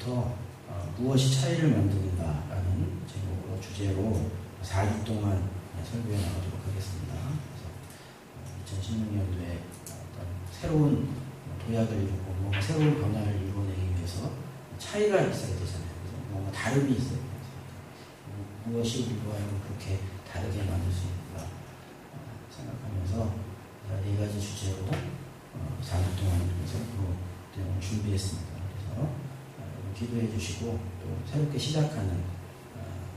4주부터 무엇이 차이를 만드는가라는 제목으로 주제로 4주 동안 설교해 나가도록 하겠습니다. 그래서 2016년도에 어떤 새로운 도약을 이루고 뭔가 새로운 변화를 이루어내기 위해서 차이가 있어야 되잖아요. 그래서 뭔가 다름이 있어야 돼요. 무엇이 우리와 그렇게 다르게 만들 수 있는가 생각하면서 4가지 주제로 4주 동안 그래서 그 내용을 준비했습니다. 그래서 기도해 주시고 또 새롭게 시작하는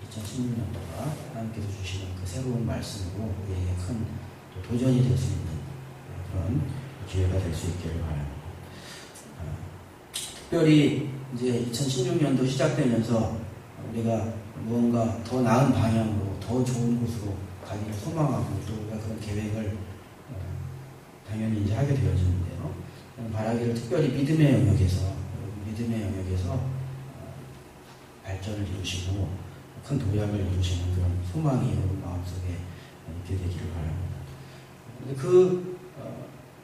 2016년도가 하나님께서 주시는 그 새로운 말씀으로 우리에게 큰 도전이 될 수 있는 그런 기회가 될 수 있기를 바랍니다. 특별히 이제 2016년도 시작되면서 우리가 무언가 더 나은 방향으로 더 좋은 곳으로 가기를 소망하고 또 우리가 그런 계획을 당연히 이제 하게 되어지는데요. 바라기를 특별히 믿음의 영역에서 발전을 이루시고 큰 도약을 이루시는 그런 소망이 여러분 마음속에 있게 되기를 바랍니다. 그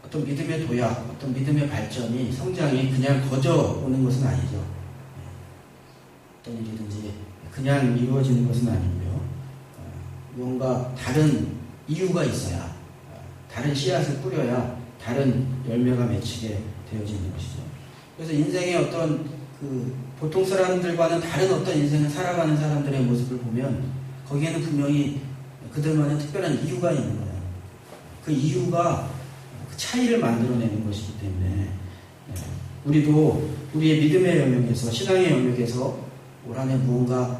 어떤 믿음의 도약, 어떤 믿음의 발전이, 성장이 그냥 거저 오는 것은 아니죠. 어떤 일이든지 그냥 이루어지는 것은 아니고요. 뭔가 다른 이유가 있어야, 다른 씨앗을 뿌려야 다른 열매가 맺히게 되어지는 것이죠. 그래서 인생의 어떤 보통 사람들과는 다른 어떤 인생을 살아가는 사람들의 모습을 보면 거기에는 분명히 그들만의 특별한 이유가 있는 거예요. 그 이유가 그 차이를 만들어내는 것이기 때문에 우리도 우리의 믿음의 영역에서, 신앙의 영역에서 올 한해 무언가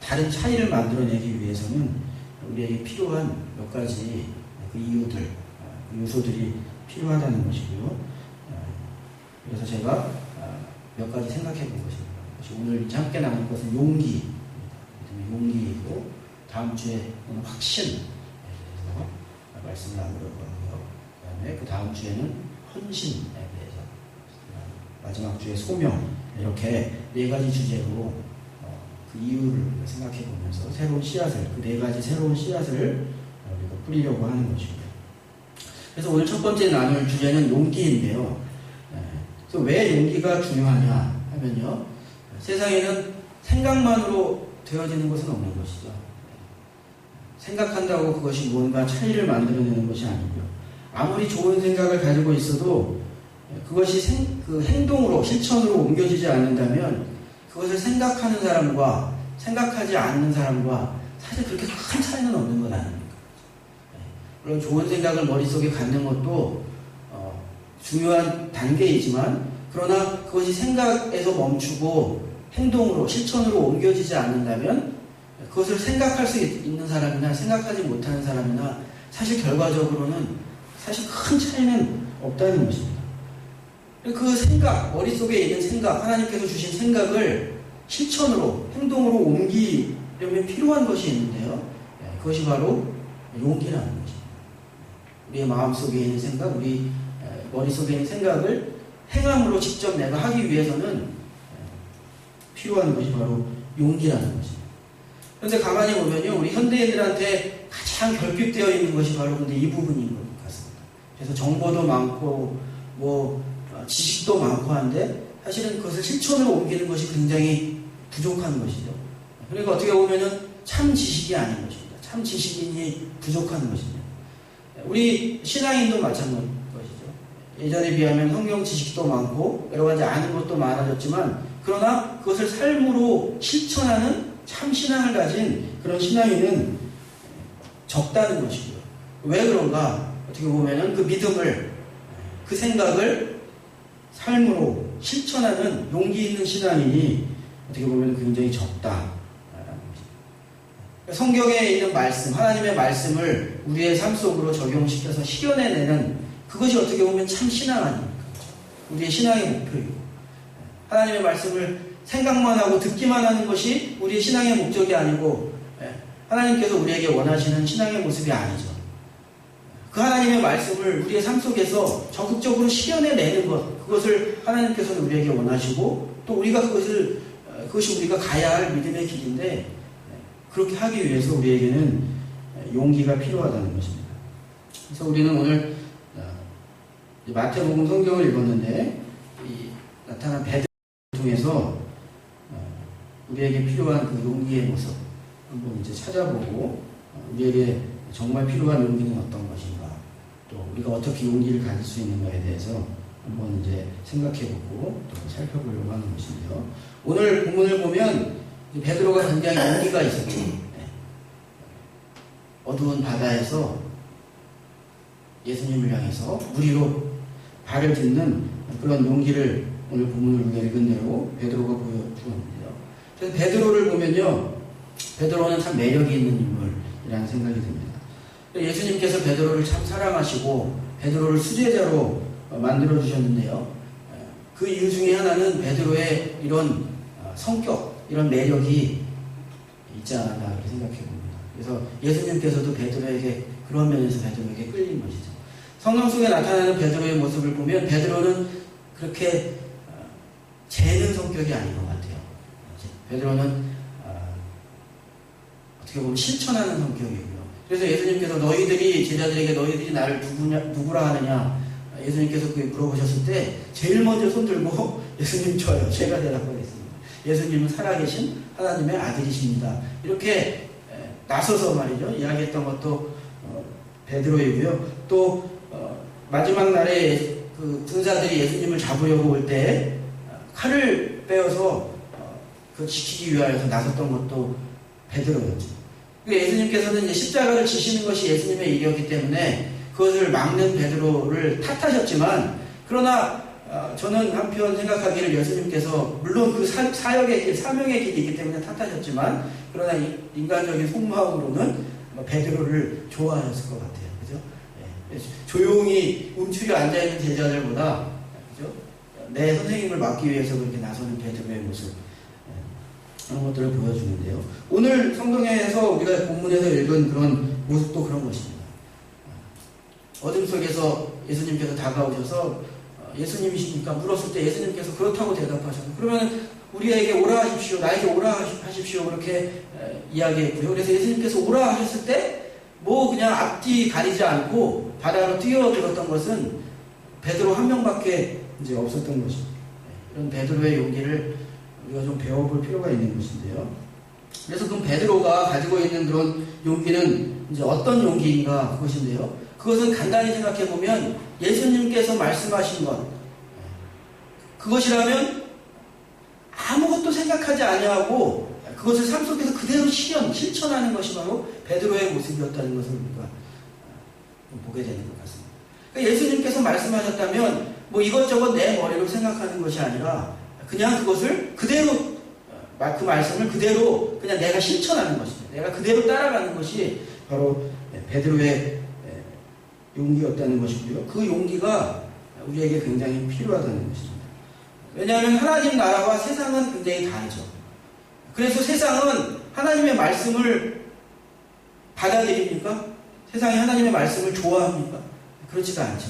다른 차이를 만들어내기 위해서는 우리에게 필요한 몇 가지 그 이유들, 그 요소들이 필요하다는 것이고요. 그래서 제가 몇 가지 생각해 본 것입니다. 오늘 함께 나눌 것은 용기입니다. 용기이고 다음 주에 확신에 대해서 말씀을 나누려고 하고요. 그 다음에 그 다음 주에는 헌신에 대해서, 마지막 주에 소명, 이렇게 4가지 주제로 그 이유를 생각해 보면서 새로운 씨앗을, 그 4가지 새로운 씨앗을 우리가 뿌리려고 하는 것입니다. 그래서 오늘 첫 번째 나눌 주제는 용기인데요. 그래서 왜 용기가 중요하냐 하면요, 세상에는 생각만으로 되어지는 것은 없는 것이죠. 생각한다고 그것이 뭔가 차이를 만들어내는 것이 아니고요. 아무리 좋은 생각을 가지고 있어도 그것이 그 행동으로, 실천으로 옮겨지지 않는다면 그것을 생각하는 사람과 생각하지 않는 사람과 사실 그렇게 큰 차이는 없는 것 아닙니까? 물론 좋은 생각을 머릿속에 갖는 것도 중요한 단계이지만, 그러나 그것이 생각에서 멈추고 행동으로, 실천으로 옮겨지지 않는다면 그것을 생각할 수 있는 사람이나 생각하지 못하는 사람이나 사실 결과적으로는 사실 큰 차이는 없다는 것입니다. 그 생각, 머릿속에 있는 생각, 하나님께서 주신 생각을 실천으로, 행동으로 옮기려면 필요한 것이 있는데요. 그것이 바로 용기라는 것입니다. 우리의 마음속에 있는 생각, 우리 머릿속에 있는 생각을 행함으로 직접 내가 하기 위해서는 필요한 것이 바로 용기라는 것입니다. 그런데 가만히 보면요, 우리 현대인들한테 가장 결핍되어 있는 것이 바로 근데 이 부분인 것 같습니다. 그래서 정보도 많고 지식도 많고 한데 사실은 그것을 실천으로 옮기는 것이 굉장히 부족한 것이죠. 그러니까 어떻게 보면은 참 지식이 아닌 것입니다. 참 지식인이 부족한 것입니다. 우리 신앙인도 마찬가지죠. 예전에 비하면 성경 지식도 많고 여러 가지 아는 것도 많아졌지만, 그러나 그것을 삶으로 실천하는 참 신앙을 가진 그런 신앙인은 적다는 것이고요. 왜 그런가? 어떻게 보면은 그 믿음을, 그 생각을 삶으로 실천하는 용기 있는 신앙인이 어떻게 보면 굉장히 적다라는 것입니다. 성경에 있는 말씀, 하나님의 말씀을 우리의 삶 속으로 적용시켜서 실현해내는 그것이 어떻게 보면 참 신앙 아닙니까? 우리의 신앙의 목표이고, 하나님의 말씀을 생각만 하고 듣기만 하는 것이 우리의 신앙의 목적이 아니고, 하나님께서 우리에게 원하시는 신앙의 모습이 아니죠. 그 하나님의 말씀을 우리의 삶 속에서 적극적으로 실현해내는 것, 그것을 하나님께서는 우리에게 원하시고, 또 우리가 그것이 우리가 가야 할 믿음의 길인데, 그렇게 하기 위해서 우리에게는 용기가 필요하다는 것입니다. 그래서 우리는 오늘 마태복음 성경을 읽었는데, 이 나타난 배들을 통해서 우리에게 필요한 그 용기의 모습 한번 이제 찾아보고 우리에게 정말 필요한 용기는 어떤 것인가, 또 우리가 어떻게 용기를 가질 수 있는가에 대해서 한번 이제 생각해보고 또 살펴보려고 하는 것인데요. 오늘 본문을 보면 베드로가 굉장히 용기가 있었죠. 어두운 바다에서 예수님을 향해서 무리로 발을 딛는 그런 용기를 오늘 본문을 우리가 읽은 대로 베드로가 보여주었는데요. 그래서 베드로를 보면요, 베드로는 참 매력이 있는 인물이라는 생각이 듭니다. 예수님께서 베드로를 참 사랑하시고 베드로를 수제자로 만들어 주셨는데요. 그 이유 중에 하나는 베드로의 이런 성격, 이런 매력이 있지 않았나 이렇게 생각해 봅니다. 그래서 예수님께서도 베드로에게 그런 면에서 베드로에게 끌린 것이죠. 성경 속에 나타나는 베드로의 모습을 보면 베드로는 그렇게 재는 성격이 아닌 것 같아요. 베드로는 어떻게 보면 실천하는 성격이고요. 그래서 예수님께서 너희들이 제자들에게 너희들이 나를 누구라 하느냐 예수님께서 그게 물어보셨을 때 제일 먼저 손들고 예수님 저요, 제가 대답하겠습니다. 예수님은 살아계신 하나님의 아들이십니다. 이렇게 나서서 말이죠 이야기했던 것도 베드로이고요. 또 마지막 날에 그 군사들이 예수님을 잡으려고 올 때 칼을 빼어서 그 지키기 위하여서 나섰던 것도 베드로였죠. 예수님께서는 이제 십자가를 지시는 것이 예수님의 일이었기 때문에 그것을 막는 베드로를 탓하셨지만, 그러나 저는 한편 생각하기를 예수님께서 물론 그 사역의 길, 사명의 길이 있기 때문에 탓하셨지만, 그러나 인간적인 속마음으로는 베드로를 좋아하셨을 것 같아요. 그죠? 예. 조용히 움츠려 앉아있는 제자들보다, 그죠? 내 선생님을 막기 위해서 그렇게 나서는 베드로의 모습, 그런 것들을 보여주는데요. 오늘 성경에서 우리가 본문에서 읽은 그런 모습도 그런 것입니다. 어둠 속에서 예수님께서 다가오셔서 예수님이십니까? 물었을 때 예수님께서 그렇다고 대답하셨고, 그러면 우리에게 오라 하십시오, 나에게 오라 하십시오, 그렇게 이야기했고요. 그래서 예수님께서 오라 하셨을 때 뭐 그냥 앞뒤 가리지 않고 바다로 뛰어들었던 것은 베드로 한 명밖에 이제 없었던 것입니다. 이런 베드로의 용기를 우리가 좀 배워볼 필요가 있는 것인데요. 그래서 그럼 베드로가 가지고 있는 그런 용기는 이제 어떤 용기인가 그것인데요. 그것은 간단히 생각해 보면 예수님께서 말씀하신 것, 그것이라면 아무것도 생각하지 아니하고 그것을 삶 속에서 그대로 실천하는 것이 바로 베드로의 모습이었다는 것을 우리가 보게 되는 것 같습니다. 그러니까 예수님께서 말씀하셨다면 뭐 이것저것 내 머리로 생각하는 것이 아니라 그냥 그것을 그대로, 그 말씀을 그대로 그냥 내가 실천하는 것입니다. 내가 그대로 따라가는 것이 바로 베드로의 용기였다는 것이고요. 그 용기가 우리에게 굉장히 필요하다는 것입니다. 왜냐하면 하나님 나라와 세상은 굉장히 다르죠. 그래서 세상은 하나님의 말씀을 받아들입니까? 세상이 하나님의 말씀을 좋아합니까? 그렇지가 않죠.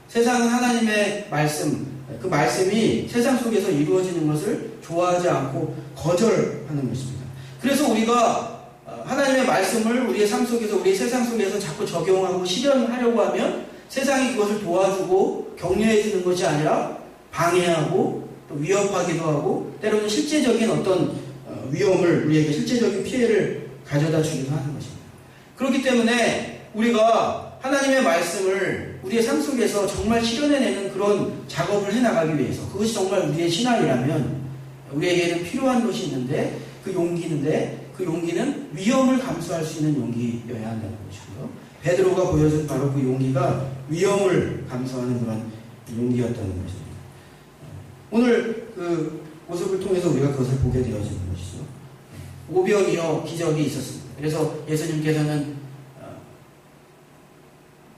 세상은 하나님의 말씀, 그 말씀이 세상 속에서 이루어지는 것을 좋아하지 않고 거절하는 것입니다. 그래서 우리가 하나님의 말씀을 우리의 삶 속에서, 우리의 세상 속에서 자꾸 적용하고 실현하려고 하면 세상이 그것을 도와주고 격려해 주는 것이 아니라 방해하고 또 위협하기도 하고 때로는 실제적인 어떤 위험을, 우리에게 실제적인 피해를 가져다 주기도 하는 것입니다. 그렇기 때문에 우리가 하나님의 말씀을 우리의 삶 속에서 정말 실현해내는 그런 작업을 해나가기 위해서, 그것이 정말 우리의 신앙이라면 우리에게는 필요한 것이 있는데 그 용기는 위험을 감수할 수 있는 용기여야 한다는 것이고요. 베드로가 보여준 바로 그 용기가 위험을 감수하는 그런 용기였다는 것입니다. 오늘 그 모습을 통해서 우리가 그것을 보게 되어지는 것이죠. 오병이어 기적이 있었습니다. 그래서 예수님께서는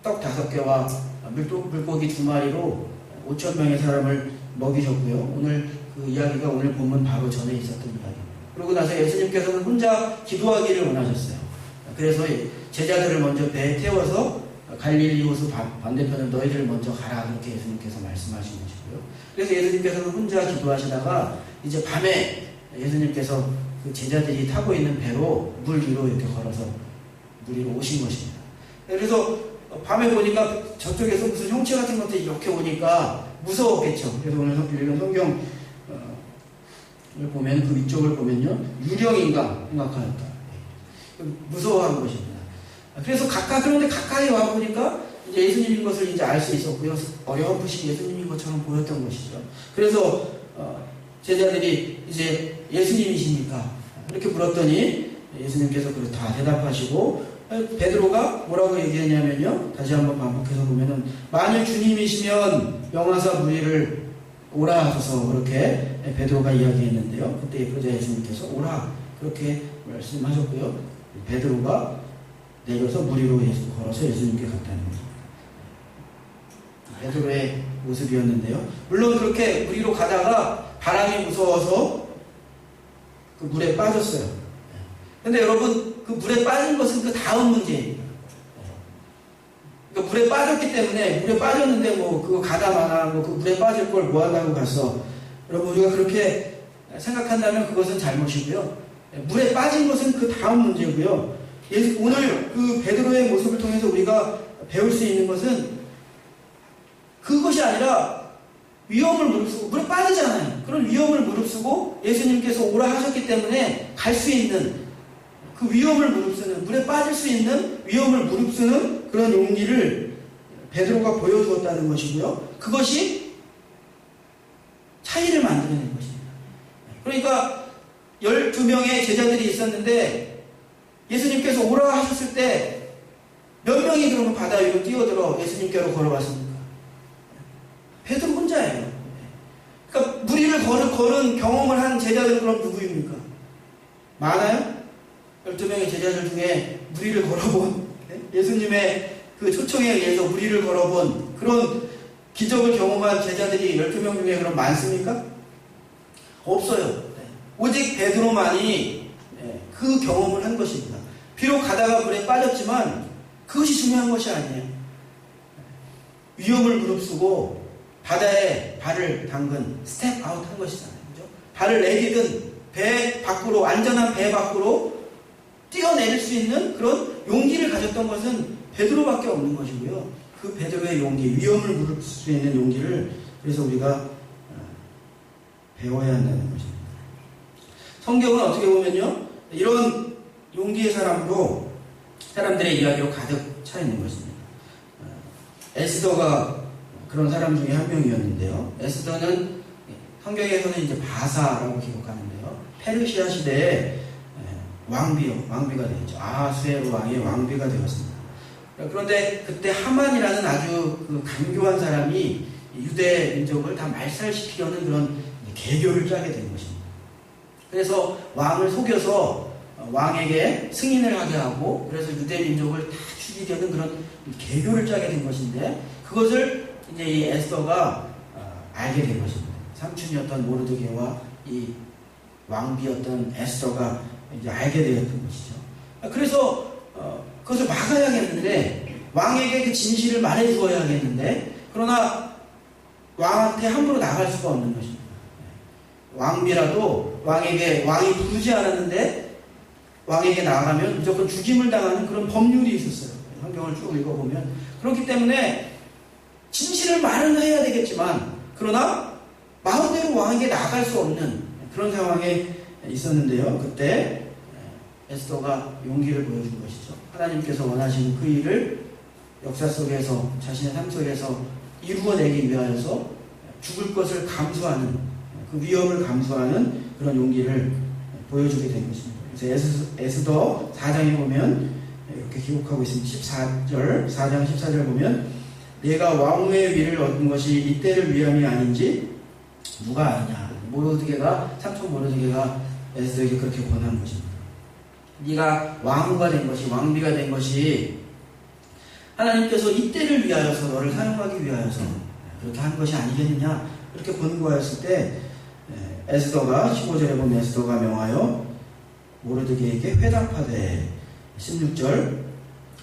떡 5개와 물고기 2마리로 5,000명의 사람을 먹이셨고요. 오늘 그 이야기가 오늘 본문 바로 전에 있었던 이야기입니다. 그러고 나서 예수님께서는 혼자 기도하기를 원하셨어요. 그래서 제자들을 먼저 배에 태워서 갈릴리 호수 반대편을 너희들 먼저 가라, 그렇게 예수님께서 말씀하신 것이고요. 그래서 예수님께서는 혼자 기도하시다가 이제 밤에 예수님께서 그 제자들이 타고 있는 배로 물 위로 이렇게 걸어서 물 위로 오신 것입니다. 그래서 밤에 보니까 저쪽에서 무슨 형체 같은 것들이 이렇게 오니까 무서웠겠죠. 그래서 오늘 읽은 성경 보면 그 위쪽을 보면요 유령인가 생각하였다. 무서워하는 것입니다. 그래서 그런데 가까이 와 보니까 이제 예수님인 것을 이제 알 수 있었고요. 어렴풋이 예수님인 것처럼 보였던 것이죠. 그래서 제자들이 이제 예수님이십니까? 이렇게 물었더니 예수님께서 그렇다 대답하시고 베드로가 뭐라고 얘기했냐면요. 다시 한번 반복해서 보면은 만일 주님이시면 명하사 무리를 오라 하셔서 그렇게 베드로가 이야기했는데요. 그때 그러자 예수님께서 오라 그렇게 말씀하셨고요. 베드로가 내려서 무리로 걸어서 예수님께 갔다는 겁니다. 베드로의 모습이었는데요. 물론 그렇게 무리로 가다가 바람이 무서워서 그 물에 빠졌어요. 근데 여러분 그 물에 빠진 것은 그 다음 문제입니다. 그러니까 물에 빠졌기 때문에 물에 빠졌는데 뭐 그거 가다마나 뭐 그 물에 빠질 걸 뭐 한다고 갔어. 여러분 우리가 그렇게 생각한다면 그것은 잘못이고요. 물에 빠진 것은 그 다음 문제고요. 오늘 그 베드로의 모습을 통해서 우리가 배울 수 있는 것은 그것이 아니라 위험을 무릅쓰고 물에 빠지잖아요. 그런 위험을 무릅쓰고 예수님께서 오라 하셨기 때문에 갈 수 있는 그 위험을 무릅쓰는 물에 빠질 수 있는 위험을 무릅쓰는 그런 용기를 베드로가 보여주었다는 것이고요. 그것이 차이를 만들어낸 것입니다. 그러니까 12명의 제자들이 있었는데 예수님께서 오라 하셨을 때 몇 명이 그러면 바다 위로 뛰어들어 예수님께로 걸어왔습니까? 베드로 혼자예요. 그러니까 무리를 걸은 경험을 한 제자들 그럼 누구입니까? 많아요? 12명의 제자들 중에 무리를 걸어본 예수님의 그 초청에 의해서 무리를 걸어본 그런 기적을 경험한 제자들이 12명 중에 그럼 많습니까? 없어요. 오직 베드로만이 그 경험을 한 것입니다. 비록 가다가 물에 빠졌지만 그것이 중요한 것이 아니에요. 위험을 무릅쓰고 바다에 발을 담근 스텝 아웃 한 것이잖아요. 그죠? 발을 내디든 배 밖으로 안전한 배 밖으로 뛰어내릴 수 있는 그런 용기를 가졌던 것은 베드로밖에 없는 것이고요. 그 베드로의 용기, 위험을 무릅쓸 수 있는 용기를 그래서 우리가 배워야 한다는 것입니다. 성경은 어떻게 보면요, 이런 용기의 사람으로 사람들의 이야기로 가득 차 있는 것입니다. 에스더가 그런 사람 중에 한 명이었는데요. 에스더는 성경에서는 이제 바사라고 기록하는데요. 페르시아 시대에 왕비가 되었죠. 아하수에로 왕의 왕비가 되었습니다. 그런데 그때 하만이라는 아주 그 간교한 사람이 유대 민족을 다 말살시키려는 그런 계교를 짜게 된 것입니다. 그래서 왕을 속여서 왕에게 승인을 하게 하고 그래서 유대 민족을 다 죽이려는 그런 계교를 짜게 된 것인데 그것을 이제 이 에스더가 알게 된 것입니다. 삼촌이었던 모르드게와 이 왕비였던 에스더가 이제 알게 되었던 것이죠. 그래서 그것을 막아야겠는데 왕에게 그 진실을 말해주어야겠는데 그러나 왕한테 함부로 나갈 수가 없는 것입니다. 왕비라도 왕이 부르지 않았는데 왕에게 나가면 무조건 죽임을 당하는 그런 법률이 있었어요. 성경을 쭉 읽어보면. 그렇기 때문에 진실을 말은 해야 되겠지만 그러나 마음대로 왕에게 나갈 수 없는 그런 상황에 있었는데요. 그때 에스더가 용기를 보여준 것이죠. 하나님께서 원하시는 그 일을 역사 속에서 자신의 삶 속에서 이루어내기 위하여서 죽을 것을 감수하는 그 위험을 감수하는 그런 용기를 보여주게 된 것입니다. 그래서 에스더 4장에 보면 이렇게 기록하고 있습니다. 4장 14절 보면 내가 왕후의 위를 얻은 것이 이때를 위함이 아닌지 누가 아느냐. 삼촌 모르드게가 에스더에게 그렇게 권한 것입니다. 네가 왕후가 된 것이 왕비가 된 것이 하나님께서 이때를 위하여서 너를 사용하기 위하여서 그렇게 한 것이 아니겠느냐 그렇게 권고하였을 때 에스더가 15절에 보면 에스더가 명하여 모르드게에게 회답하되 16절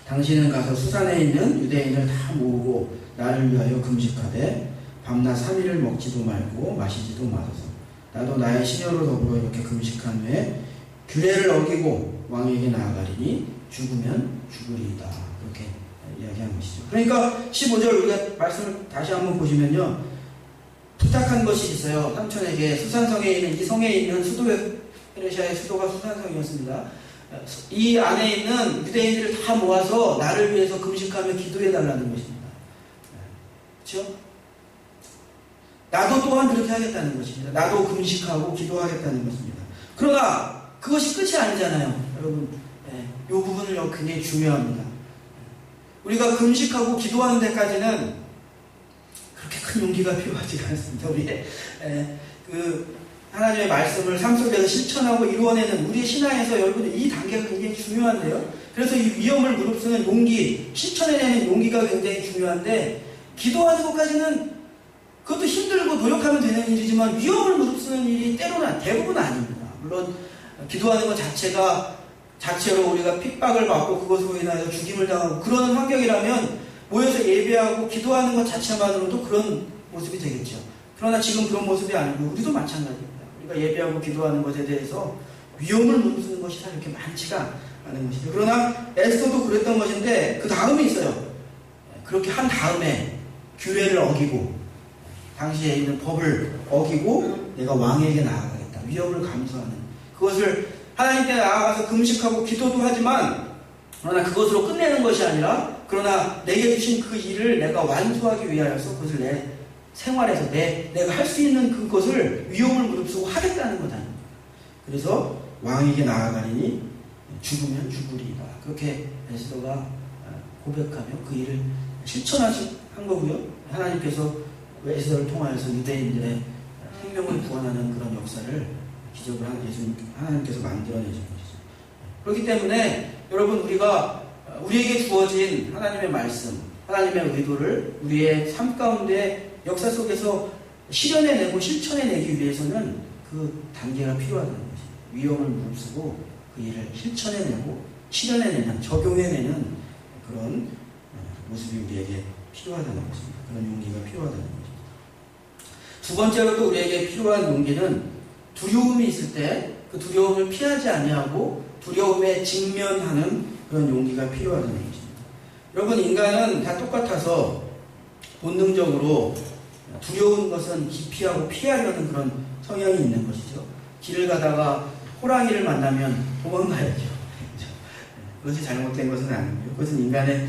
당신은 가서 수산에 있는 유대인을 다 모으고 나를 위하여 금식하되 밤낮 3일을 먹지도 말고 마시지도 마소서. 나도 나의 시녀로 더불어 이렇게 금식한 후에 규례를 어기고 왕에게 나아가리니 죽으면 죽으리이다. 그렇게 이야기한 것이죠. 그러니까 15절 우리가 말씀을 다시 한번 보시면요. 부탁한 것이 있어요. 삼촌에게. 수산성에 있는, 이 성에 있는 페르시아의 수도가 수산성이었습니다. 이 안에 있는 유대인들을 다 모아서 나를 위해서 금식하며 기도해달라는 것입니다. 그렇죠? 나도 또한 그렇게 하겠다는 것입니다. 나도 금식하고 기도하겠다는 것입니다. 그러나 그것이 끝이 아니잖아요. 여러분, 이 부분을 굉장히 중요합니다. 우리가 금식하고 기도하는 데까지는 그렇게 큰 용기가 필요하지 않습니다. 우리의 하나님의 말씀을 삶 속에서 실천하고 이루어내는 우리의 신앙에서 여러분 이 단계가 굉장히 중요한데요. 그래서 이 위험을 무릅쓰는 용기, 실천해내는 용기가 굉장히 중요한데, 기도하는 것까지는 그것도 힘들고 노력하면 되는 일이지만 위험을 무릅쓰는 일이 때로는 대부분 아닙니다. 물론 기도하는 것 자체로 우리가 핍박을 받고 그것으로 인하여 죽임을 당하고 그러는 환경이라면 모여서 예배하고 기도하는 것 자체만으로도 그런 모습이 되겠죠. 그러나 지금 그런 모습이 아니고 우리도 마찬가지입니다. 우리가 예배하고 기도하는 것에 대해서 위험을 무릅쓰는 것이 사실 이렇게 많지가 않은 것이죠. 그러나 에스더도 그랬던 것인데 그 다음이 있어요. 그렇게 한 다음에 규례를 어기고 당시에 있는 법을 어기고 내가 왕에게 나아가겠다. 위험을 감수하는 그것을 하나님께 나아가서 금식하고 기도도 하지만, 그러나 그것으로 끝내는 것이 아니라, 그러나 내게 주신 그 일을 내가 완수하기 위하여서 그것을 내 생활에서 내가 할 수 있는 그것을 위험을 무릅쓰고 하겠다는 거다. 그래서 왕에게 나아가리니 죽으면 죽으리이다. 그렇게 에스더가 고백하며 그 일을 실천한 거고요. 하나님께서 에스더를 통하여서 유대인들의 생명을 구원하는 그런 역사를 기적을 하나님께서 만들어내신 것이죠. 그렇기 때문에 여러분, 우리에게 주어진 하나님의 말씀, 하나님의 의도를 우리의 삶 가운데 역사 속에서 실현해내고 실천해내기 위해서는 그 단계가 필요하다는 것입니다. 위험을 무릅쓰고 그 일을 실천해내고 실현해내는, 적용해내는 그런 모습이 우리에게 필요하다는 것입니다. 그런 용기가 필요하다는 것입니다. 두 번째로 또 우리에게 필요한 용기는 두려움이 있을 때 그 두려움을 피하지 아니하고 두려움에 직면하는 그런 용기가 필요하다는 것입니다. 여러분, 인간은 다 똑같아서 본능적으로 두려운 것은 기피하고 피하려는 그런 성향이 있는 것이죠. 길을 가다가 호랑이를 만나면 도망가야죠. 그것이 잘못된 것은 아니고요. 그것은 인간의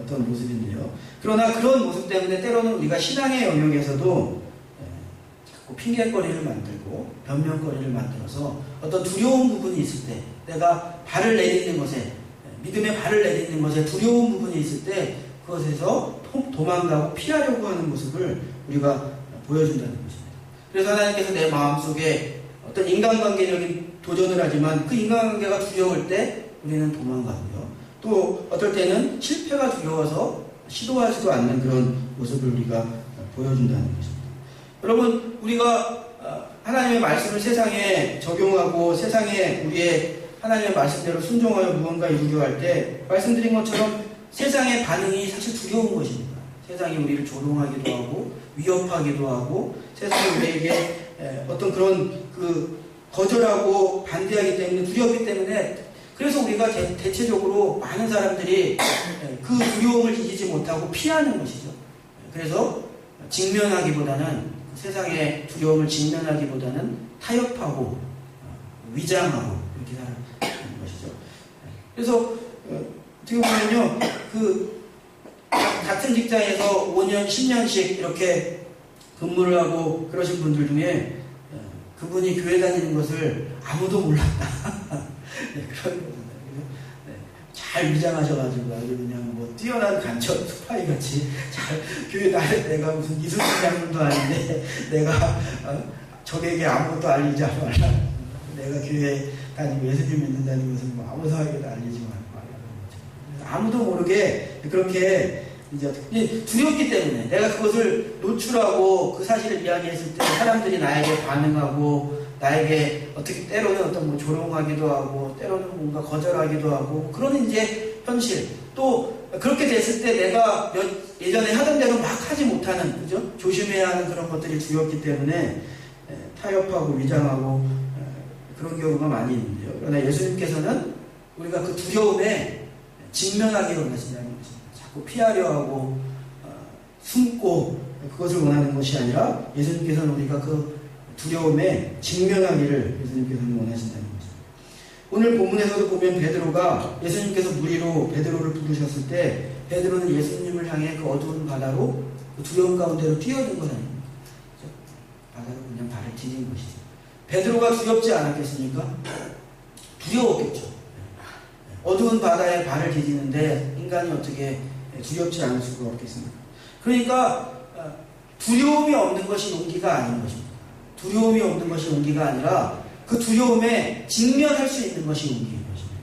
어떤 모습인데요. 그러나 그런 모습 때문에 때로는 우리가 신앙의 영역에서도 핑계거리를 만들고 변명거리를 만들어서 어떤 두려운 부분이 있을 때, 내가 발을 내딛는 것에, 믿음의 발을 내딛는 것에 두려운 부분이 있을 때 그것에서 도망가고 피하려고 하는 모습을 우리가 보여준다는 것입니다. 그래서 하나님께서 내 마음속에 어떤 인간관계적인 도전을 하지만 그 인간관계가 두려울 때 우리는 도망가고요. 또 어떨 때는 실패가 두려워서 시도하지도 않는 그런 모습을 우리가 보여준다는 것입니다. 여러분, 우리가 하나님의 말씀을 세상에 적용하고 세상에 우리의 하나님의 말씀대로 순종하여 무언가 이루려 할 때 말씀드린 것처럼 세상의 반응이 사실 두려운 것입니다. 세상이 우리를 조롱하기도 하고 위협하기도 하고 세상이 우리에게 어떤 그런 거절하고 반대하기 때문에 두렵기 때문에, 그래서 우리가 대체적으로 많은 사람들이 그 두려움을 이기지 못하고 피하는 것이죠. 그래서 직면하기보다는, 세상의 두려움을 직면하기보다는 타협하고 위장하고 이렇게 살아가는 것이죠. 그래서 어떻게 보면요, 같은 직장에서 5년, 10년씩 이렇게 근무를 하고 그러신 분들 중에 그분이 교회 다니는 것을 아무도 몰랐다. 네, 그런 거잖아요. 잘 위장하셔가지고 아주 그냥 뛰어난 간첩 스파이 같이 잘 교회 다닐, 내가 무슨 이순신 장군도 아닌데 내가 적에게 아무것도 알리지 말라. 내가 교회 다니고 예수님 믿는다는 것은 아무 사람에게도 알리지 말라. 아무도 모르게 그렇게 이제 두렵기 때문에 내가 그것을 노출하고 그 사실을 이야기했을 때 사람들이 나에게 반응하고 나에게 어떻게 때로는 어떤 조롱하기도 하고 때로는 뭔가 거절하기도 하고 그런 이제 현실, 또 그렇게 됐을 때 내가 예전에 하던 대로 막 하지 못하는, 그죠? 조심해야 하는 그런 것들이 두렵기 때문에 타협하고 위장하고 그런 경우가 많이 있는데요. 그러나 예수님께서는 우리가 그 두려움에 직면하기로 하신다는 것입니다. 자꾸 피하려 하고 숨고 그것을 원하는 것이 아니라 예수님께서는 우리가 그 두려움에 직면하기를 예수님께서는 원하신다는 것입니다. 오늘 본문에서도 보면 베드로가 예수님께서 무리로 베드로를 부르셨을 때 베드로는 예수님을 향해 그 어두운 바다로 그 두려움 가운데로 뛰어든 것 아닙니까? 바다로 그냥 발을 디딘 것이죠. 베드로가 두렵지 않았겠습니까? 두려웠겠죠. 어두운 바다에 발을 디디는데 인간이 어떻게 두렵지 않을 수가 없겠습니까? 그러니까 두려움이 없는 것이 용기가 아닌 것입니다. 두려움이 없는 것이 용기가 아니라 그 두려움에 직면할 수 있는 것이 용기인 것입니다.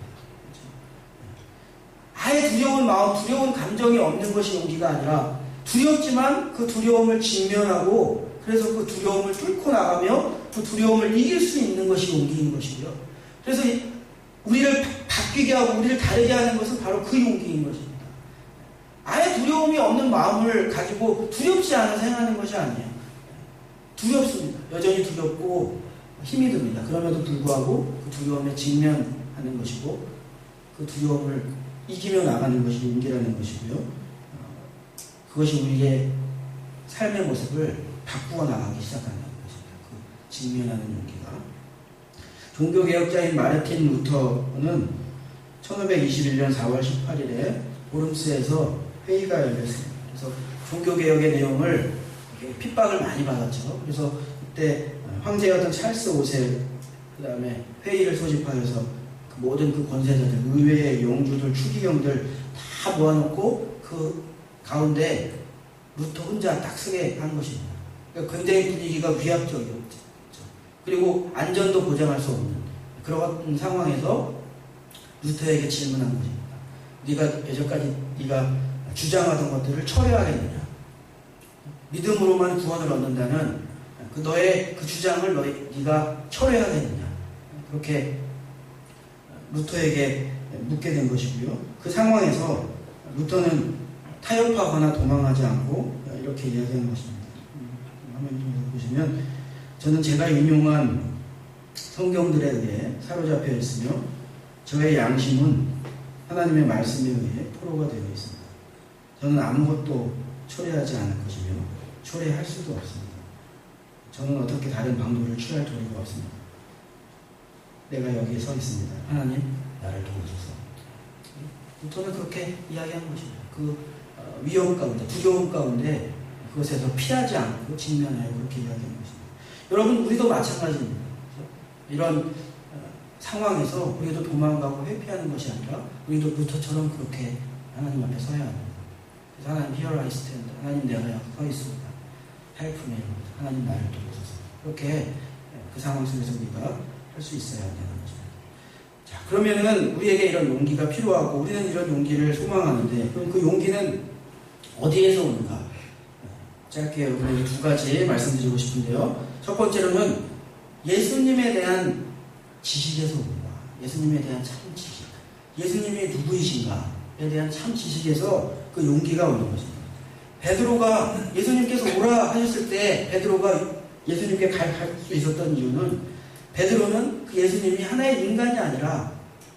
아예 두려운 마음, 두려운 감정이 없는 것이 용기가 아니라 두렵지만 그 두려움을 직면하고 그래서 그 두려움을 뚫고 나가며 그 두려움을 이길 수 있는 것이 용기인 것이고요. 그래서 우리를 바뀌게 하고 우리를 다르게 하는 것은 바로 그 용기인 것입니다. 아예 두려움이 없는 마음을 가지고 두렵지 않아서 행하는 것이 아니에요. 두렵습니다. 여전히 두렵고 힘이 듭니다. 그럼에도 불구하고 그 두려움에 직면하는 것이고 그 두려움을 이기며 나가는 것이 용기라는 것이고요. 그것이 우리의 삶의 모습을 바꾸어 나가기 시작하는 것입니다. 그 직면하는 용기가. 종교개혁자인 마르틴 루터는 1521년 4월 18일에 오름스에서 회의가 열렸습니다. 그래서 종교개혁의 내용을 핍박을 많이 받았죠. 그래서 그때 황제였던 찰스 5세 그 다음에 회의를 소집하여서 그 모든 그 권세자들, 의회의 용주들, 추기경들 다 모아놓고 그 가운데 루터 혼자 딱 쓰게 한 것입니다. 그러니까 굉장히 분위기가 위압적이었죠. 그리고 안전도 보장할 수 없는 그런 상황에서 루터에게 질문한 것입니다. 네가 예전까지 네가 주장하던 것들을 철회하겠느냐? 믿음으로만 구원을 얻는다는 그 너의 그 주장을 네가 철회하겠느냐? 그렇게 루터에게 묻게 된 것이고요. 그 상황에서 루터는 타협하거나 도망하지 않고 이렇게 이야기하는 것입니다. 화면 좀 보시면 저는 제가 인용한 성경들에 의해 사로잡혀 있으며 저의 양심은 하나님의 말씀에 의해 포로가 되어 있습니다. 저는 아무것도 초래하지 않을 것이며 초래할 수도 없습니다. 저는 어떻게 다른 방도를 취할 도리가 없습니다. 내가 여기에 서 있습니다. 하나님 나를 도우소서. 루터는 그렇게 이야기한 것입니다. 그 위험 가운데, 두려움 가운데 그것에서 피하지 않고 직면하여 그렇게 이야기한 것입니다. 여러분, 우리도 마찬가지입니다. 이런 상황에서 우리도 도망가고 회피하는 것이 아니라 우리도 루터처럼 그렇게 하나님 앞에 서야 합니다. 그래서 하나님 here I stand. 하나님 내가 서 있습니다. help me. 하나님 나를 도우소서. 그렇게 그 상황 속에서 우리가 할 수 있어야 되는 것입니다. 자, 그러면은 우리에게 이런 용기가 필요하고 우리는 이런 용기를 소망하는데 그럼 그 용기는 어디에서 오는가? 짧게 여러분에게 두 가지 말씀드리고 싶은데요. 첫 번째로는 예수님에 대한 지식에서 옵니다. 예수님에 대한 참 지식. 예수님이 누구이신가에 대한 참 지식에서 그 용기가 오는 것입니다. 베드로가 예수님께서 오라 하셨을 때 베드로가 예수님께 갈 수 있었던 이유는 베드로는 그 예수님이 하나의 인간이 아니라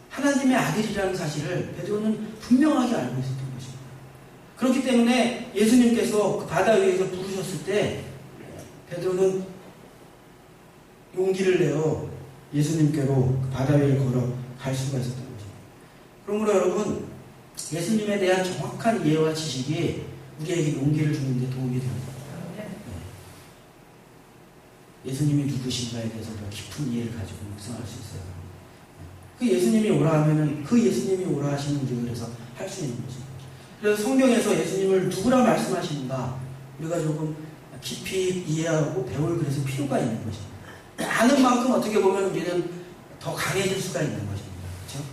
하나님의 아들이라는 사실을 베드로는 분명하게 알고 있었던 것입니다. 그렇기 때문에 예수님께서 그 바다 위에서 부르셨을 때 베드로는 용기를 내어 예수님께로 그 바다 위를 걸어 갈 수가 있었던 것입니다. 그러므로 여러분, 예수님에 대한 정확한 이해와 지식이 우리에게 용기를 주는 데 도움이 됩니다. 예수님이 누구신가에 대해서 더 깊은 이해를 가지고 묵상할 수 있어요. 그 예수님이 오라 하면은 그 예수님이 오라 하시는 우리가 그래서 할 수 있는 것입니다. 그래서 성경에서 예수님을 누구라 말씀하시는가 우리가 조금 깊이 이해하고 배울 그래서 필요가 있는 것입니다. 아는 만큼 어떻게 보면 우리는 더 강해질 수가 있는 것입니다. 그렇죠?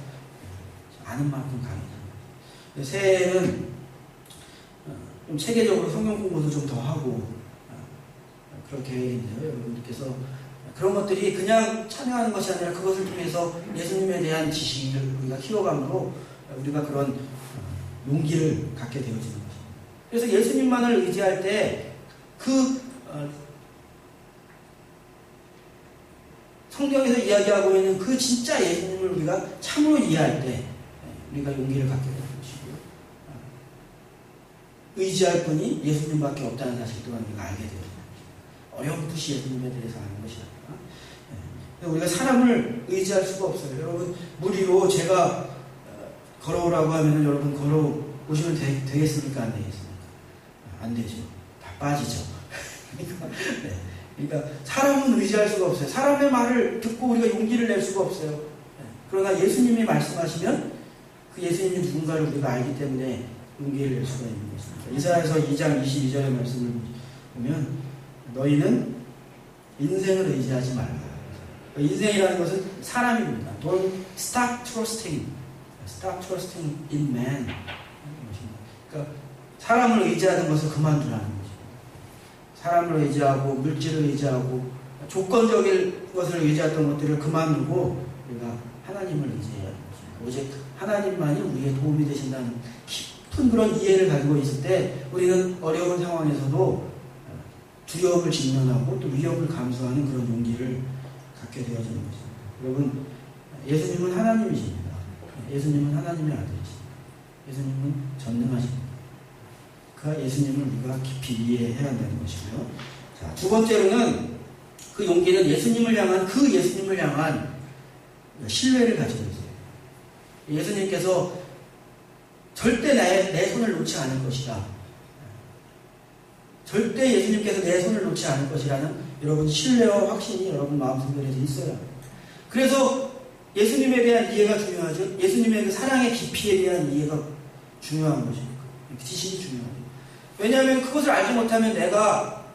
아는 만큼 강해집니다. 새해에는 좀 체계적으로 성경 공부도 좀 더 하고 그런 계획인데요. 여러분들께서 그런 것들이 그냥 참여하는 것이 아니라 그것을 통해서 예수님에 대한 지식을 우리가 키워감으로 우리가 그런 용기를 갖게 되어지는 것입니다. 그래서 예수님만을 의지할 때 그 성경에서 이야기하고 있는 그 진짜 예수님을 우리가 참으로 이해할 때 우리가 용기를 갖게 되는 것이고요. 의지할 분이 예수님밖에 없다는 사실 또한 우리가 알게 되어요. 어렴풋이 예수님에 대해서 아는 것이 아니라 우리가 사람을 의지할 수가 없어요. 여러분 무리로 제가 걸어오라고 하면 여러분 걸어오시면 되겠습니까? 안 되겠습니까? 안 되죠. 다 빠지죠. 그러니까 사람은 의지할 수가 없어요. 사람의 말을 듣고 우리가 용기를 낼 수가 없어요. 그러나 예수님이 말씀하시면 그 예수님이 누군가를 우리가 알기 때문에 용기를 낼 수가 있는 것입니다. 이사야서 2장 22절의 말씀을 보면 너희는 인생을 의지하지 말라. 인생이라는 것은 사람입니다. Don't stop trusting in man. 그러니까 사람을 의지하는 것을 그만두라는 거죠. 사람을 의지하고 물질을 의지하고 조건적인 것을 의지했던 것들을 그만두고 우리가 하나님을 의지해야 합니다. 오직 하나님만이 우리의 도움이 되신다는 깊은 그런 이해를 가지고 있을 때 우리는 어려운 상황에서도 두려움을 직면하고 또 위협을 감수하는 그런 용기를 갖게 되어지는 것입니다. 여러분, 예수님은 하나님이십니다. 예수님은 하나님의 아들이십니다. 예수님은 전능하십니다. 그 예수님을 우리가 깊이 이해해야 한다는 것이고요. 자, 두 번째로는 그 용기는 예수님을 향한 신뢰를 가지고 있어요. 예수님께서 절대 내 손을 놓지 않을 것이다. 절대 예수님께서 내 손을 놓지 않을 것이라는 여러분 신뢰와 확신이 여러분 마음속에 있어요. 그래서 예수님에 대한 이해가 중요하죠. 예수님의 그 사랑의 깊이에 대한 이해가 중요한 것입니다. 지식이 중요하죠. 왜냐하면 그것을 알지 못하면 내가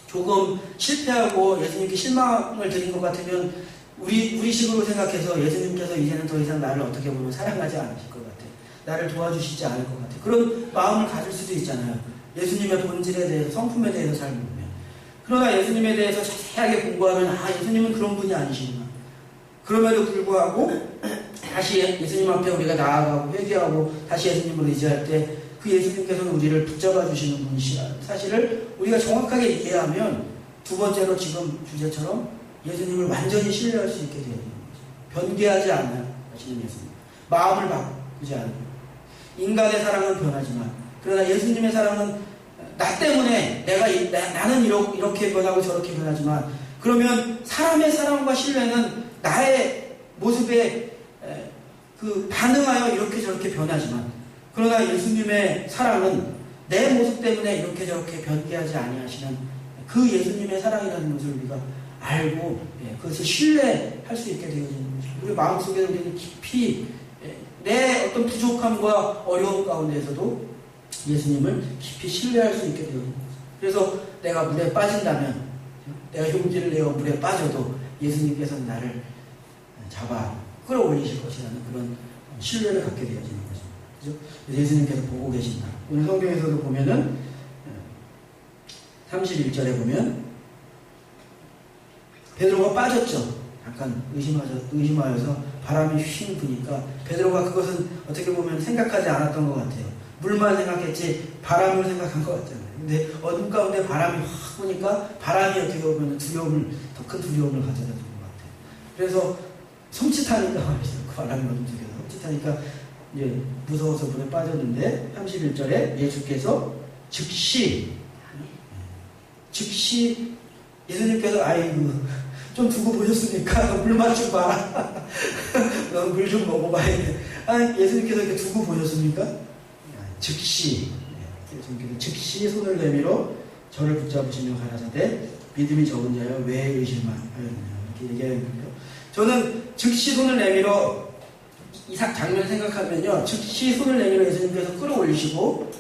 조금 실패하고 예수님께 실망을 드린 것 같으면 우리 식으로 생각해서 예수님께서 이제는 더 이상 나를 어떻게 보면 사랑하지 않으실 것 같아. 나를 도와주시지 않을 것 같아. 그런 마음을 가질 수도 있잖아요. 예수님의 본질에 대해서, 성품에 대해서 잘 모르면. 그러나 예수님에 대해서 자세하게 공부하면 예수님은 그런 분이 아니시구나. 그럼에도 불구하고 다시 예수님 앞에 우리가 나아가고 회개하고 다시 예수님을 의지할 때 그 예수님께서는 우리를 붙잡아 주시는 분이시라는 사실을 우리가 정확하게 이해하면 두 번째로 지금 주제처럼 예수님을 완전히 신뢰할 수 있게 되는 거죠. 변개하지 않는 하시는 예수님. 마음을 바꾸지 않는. 인간의 사랑은 변하지만 그러나 예수님의 사랑은 나 때문에 나는 이렇게 변하고 저렇게 변하지만 그러면 사람의 사랑과 신뢰는 나의 모습에 그 반응하여 이렇게 저렇게 변하지만 그러나 예수님의 사랑은 내 모습 때문에 이렇게 저렇게 변개하지 아니하시는 그 예수님의 사랑이라는 것을 우리가 알고 그것을 신뢰할 수 있게 되어지는 것이죠. 우리 마음속에 우리는 깊이 내 어떤 부족함과 어려움 가운데에서도 예수님을 깊이 신뢰할 수 있게 되어지는 거죠. 그래서 내가 물에 빠진다면 내가 용기를 내어 물에 빠져도 예수님께서는 나를 잡아 끌어올리실 것이라는 그런 신뢰를 갖게 되어지는 거죠. 그죠? 예수님께서 보고 계신다. 오늘 성경에서도 보면은 31절에 보면 베드로가 빠졌죠. 약간 의심하여서 바람이 휘 부니까 베드로가 그것은 어떻게 보면 생각하지 않았던 것 같아요. 물만 생각했지 바람을 생각한 것 같잖아요. 근데 어둠 가운데 바람이 확 부니까 바람이 어떻게 보면 더 큰 두려움을 가져다 준 것 같아요. 그래서 섬찟하니까 말이죠. 그 바람이 어둠 속에서 섬찟하니까 이제 무서워서 물에 빠졌는데 31절에 예수께서 즉시 예수님께서 아이고 좀 두고 보셨습니까? 물만 좀 봐라. 물 좀 먹어봐. 예수님께서 이렇게 두고 보셨습니까? 즉시 예수님께서 즉시 손을 내밀어 저를 붙잡으시며 가라사대 믿음이 적은 자여 왜 의심하였느냐 이렇게 얘기하는 거예요. 저는 즉시 손을 내밀어 이 장면을 생각하면요. 즉시 손을 내밀어 예수님께서 끌어올리시고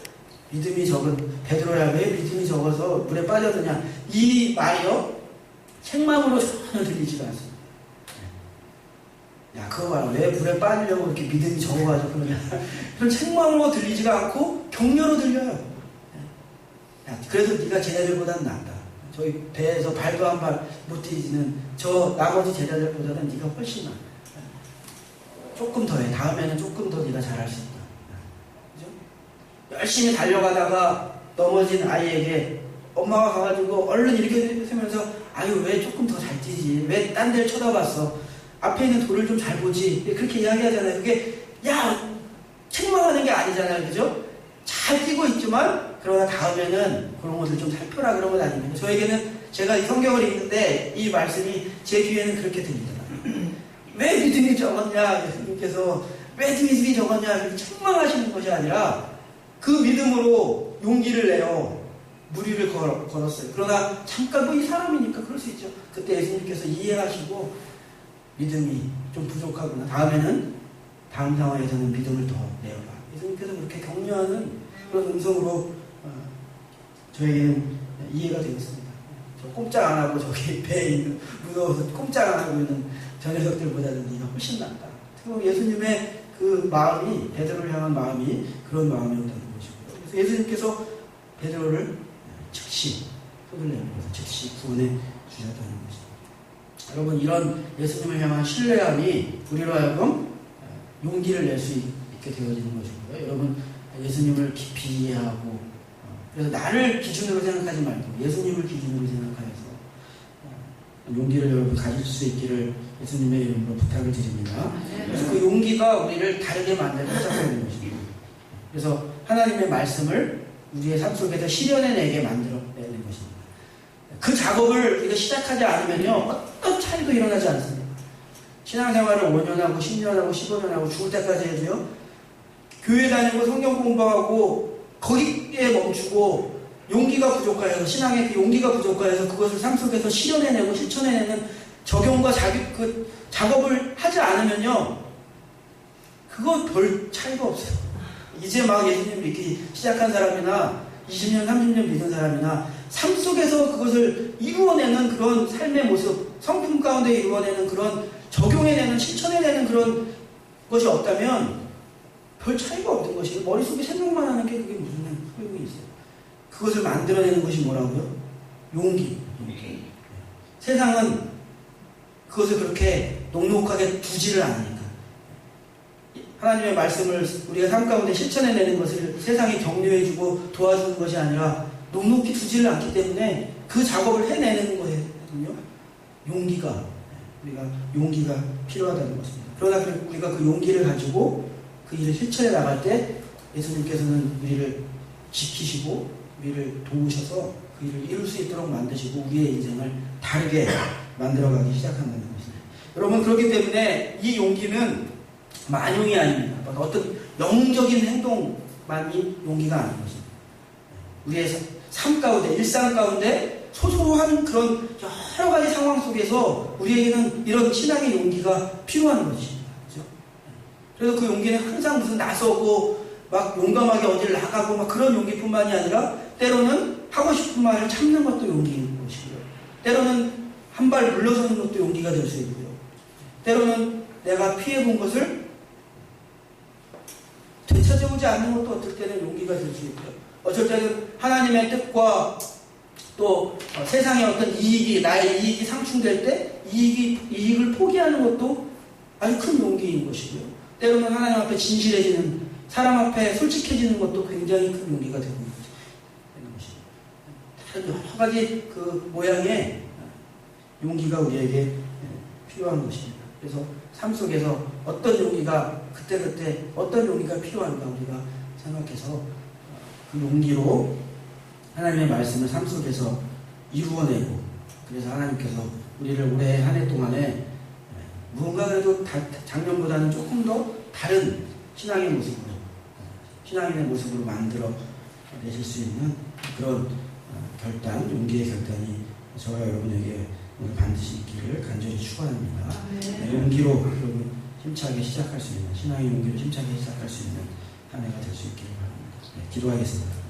믿음이 적은 베드로야 왜 믿음이 적어서 물에 빠졌느냐 이 말이요. 책망으로 전혀 들리지가 않습니다. 야 그거 봐라 왜 물에 빠지려고 이렇게 믿음이 적어가지고 그러냐 그런 책망으로 들리지가 않고 격려로 들려요. 야 그래도 네가 제자들보다는 낫다. 저희 배에서 발도 한 발 못 뛰지는 저 나머지 제자들보다는 네가 훨씬 낫다. 조금 더 해. 다음에는 조금 더 네가 잘할 수 있다. 그죠? 열심히 달려가다가 넘어진 아이에게 엄마가 가가지고 얼른 이렇게 세면서 아유 왜 조금 더 잘 뛰지? 왜 딴 데를 쳐다봤어? 앞에 있는 돌을 좀 잘 보지? 그렇게 이야기하잖아요. 그게 야 책망하는 게 아니잖아요. 그죠? 잘 뛰고 있지만 그러나 다음에는 그런 것을 좀 살펴라 그런 건 아닙니다. 저에게는 제가 이 성경을 읽는데 이 말씀이 제 귀에는 그렇게 들립니다. 왜 믿음이 적었냐, 예수님께서 왜 믿음이 적었냐, 책망하시는 것이 아니라 그 믿음으로 용기를 내어 무리를 걸었어요. 그러나 잠깐 뭐 이 사람이니까 그럴 수 있죠. 그때 예수님께서 이해하시고 믿음이 좀 부족하구나. 다음 상황에서는 믿음을 더 내어봐. 예수님께서 그렇게 격려하는 그런 음성으로 저에게는 이해가 되었습니다. 저 꼼짝 안 하고 저기 배에 있는 무서워서 꼼짝 안 하고 있는 저 녀석들보다는 네가 훨씬 낫다. 그럼 예수님의 그 마음이, 베드로를 향한 마음이 그런 마음이었다는 것이고요. 그래서 예수님께서 베드로를 즉시 손을 내밀어서 즉시 구원해 주셨다는 것입니다. 여러분, 이런 예수님을 향한 신뢰함이 우리로 하여금 용기를 낼 수 있게 되어지는 것이고요. 여러분, 예수님을 깊이 이해하고, 그래서 나를 기준으로 생각하지 말고 예수님을 기준으로 생각하여서 용기를 여러분 가질 수 있기를 예수님의 이름으로 부탁을 드립니다. 그래서 그 용기가 우리를 다르게 만들고 시작하는 것입니다. 그래서 하나님의 말씀을 우리의 삶 속에서 실현해내게 만들어내는 것입니다. 그 작업을 우리가 시작하지 않으면요, 어떤 차이도 일어나지 않습니다. 신앙생활을 5년하고 10년하고 15년하고 죽을 때까지 해도요, 교회 다니고 성경 공부하고 거기에 멈추고 용기가 부족하여서, 신앙의 그 용기가 부족하여서 그것을 삶 속에서 실현해내고 실천해내는 적용과 그 작업을 하지 않으면요, 그거 별 차이가 없어요. 이제 막 예수님 믿기 시작한 사람이나 20년, 30년 믿은 사람이나 삶 속에서 그것을 이루어내는 그런 삶의 모습, 성품 가운데 이루어내는 그런 적용해내는, 실천해내는 그런 것이 없다면 별 차이가 없는 것이에요. 머릿속에 생각만 하는 게 그게 무슨 소용이 있어요. 그것을 만들어내는 것이 뭐라고요? 용기. 세상은 그것을 그렇게 녹록하게 두지를 않으니까. 하나님의 말씀을 우리가 삶 가운데 실천해내는 것을 세상이 격려해주고 도와주는 것이 아니라 녹록히 두지를 않기 때문에 그 작업을 해내는 거거든요. 우리가 용기가 필요하다는 것입니다. 그러나 우리가 그 용기를 가지고 그 일을 실천해 나갈 때 예수님께서는 우리를 지키시고 우리를 도우셔서 그 일을 이룰 수 있도록 만드시고 우리의 인생을 다르게 만들어가기 시작한다는 것입니다. 여러분, 그렇기 때문에 이 용기는 만용이 아닙니다. 어떤 영적인 행동만이 용기가 아닌 것입니다. 우리의 삶 가운데, 일상 가운데 소소한 그런 여러 가지 상황 속에서 우리에게는 이런 신앙의 용기가 필요한 것입니다. 그렇죠? 그래서 그 용기는 항상 무슨 나서고 막 용감하게 어디를 나가고 막 그런 용기뿐만이 아니라 때로는 하고 싶은 말을 참는 것도 용기인 것이고요. 때로는 한 발 물러서는 것도 용기가 될 수 있고요. 때로는 내가 피해본 것을 되찾아오지 않는 것도 어떨 때는 용기가 될 수 있고요. 어쩔 때는 하나님의 뜻과 또 세상의 어떤 이익이, 나의 이익이 상충될 때 이익을 포기하는 것도 아주 큰 용기인 것이고요. 때로는 하나님 앞에 진실해지는, 사람 앞에 솔직해지는 것도 굉장히 큰 용기가 되는 것입니다. 다른 여러 가지 그 모양의 용기가 우리에게 필요한 것입니다. 그래서 삶 속에서 어떤 용기가 그때그때 어떤 용기가 필요한가 우리가 생각해서 그 용기로 하나님의 말씀을 삶 속에서 이루어내고, 그래서 하나님께서 우리를 올해 한 해 동안에 무언가 그래도 작년보다는 조금 더 다른 신앙의 모습으로, 신앙인의 모습으로 만들어 내실 수 있는 그런 결단, 용기의 결단이 저와 여러분에게 오늘 반드시 있기를 간절히 축원합니다. 용기로 여러분 힘차게 시작할 수 있는, 신앙의 용기로 힘차게 시작할 수 있는 한 해가 될 수 있기를 바랍니다. 기도하겠습니다.